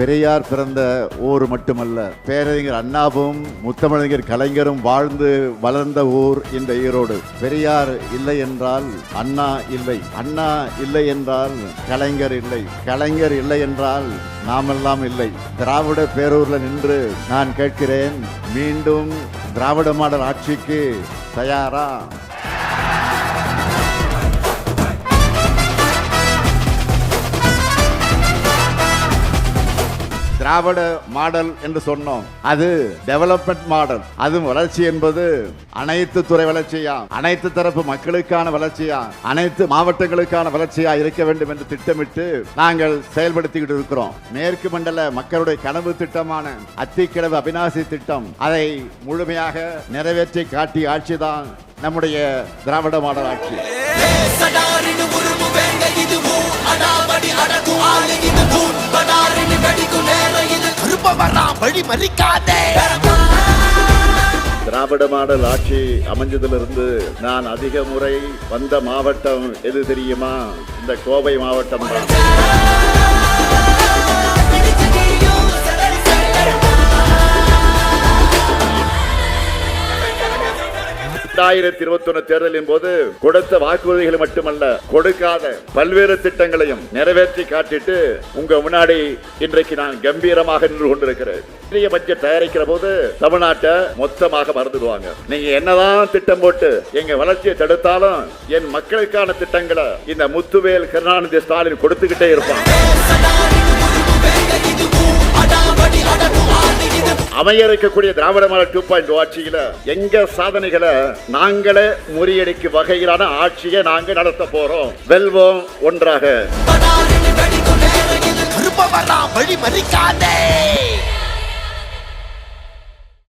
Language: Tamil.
பெரியார் பிறந்த ஊர் மட்டுமல்ல, பேரறிஞர் அண்ணாவும் முத்தமிழறிஞர் கலைஞரும் வாழ்ந்து வளர்ந்த ஊர் இந்த ஈரோடு. பெரியார் இல்லை என்றால் அண்ணா இல்லை, அண்ணா இல்லை என்றால் கலைஞர் இல்லை, கலைஞர் இல்லை என்றால் நாமெல்லாம் இல்லை. திராவிட பேரூர்ல நின்று நான் கேட்கிறேன், மீண்டும் திராவிட மாடல் ஆட்சிக்கு தயாரா? திராவிட மாடல் என்று சொன்னோம், அது டெவலப்மெண்ட் மாடல். அது வளர்ச்சி என்பது அனைத்து துறை வளர்ச்சியா, அனைத்து தரப்பு மக்களுக்கான வளர்ச்சியா, அனைத்து மாவட்டங்களுக்கான வளர்ச்சியா இருக்க வேண்டும் என்று திட்டமிட்டு நாங்கள் செயல்படுத்திக்கிட்டு இருக்கிறோம். மேற்கு மண்டல மக்களுடைய கனவு திட்டமான அத்திக்கிழவு அபிநாசி திட்டம், அதை முழுமையாக நிறைவேற்றி காட்டிய ஆட்சிதான் நம்முடைய திராவிட மாடல் ஆட்சி. திராவிட மாடல் ஆட்சி அமைஞ்சதிலிருந்து நான் அதிக முறை வந்த மாவட்டம் எது தெரியுமா? இந்த கோவை மாவட்டம் தான். 2021 தேர்தலின் போது கொடுத்த வாக்குறுதிகள் மட்டுமல்ல, கொடுக்காத பல்வேறு திட்டங்களையும் நிறைவேற்றி காட்டிட்டு உங்க முன்னாடி இன்றைக்கு நான் கம்பீரமாக நின்று கொண்டிருக்கிறேன். பெரிய பட்ஜெட் தயாரிக்கிற போது தமிழ்நாட்டை மொத்தமாக மறந்துடுவாங்க. நீங்க என்னதான் திட்டம் போட்டு எங்க வளர்ச்சியை தடுத்தாலும் என் மக்களுக்கான திட்டங்களை இந்த முத்துவேல் கருணாநிதி ஸ்டாலின் கொடுத்துக்கிட்டே இருப்பான். அமைய இருக்கக்கூடிய திராவிட மாடல் 2.0 ஆட்சியில எங்க சாதனைகளை நாங்களே முறியடிக்கும் வகையிலான ஆட்சியை நாங்கள் நடத்த போறோம். வெல்வோம் ஒன்றாக.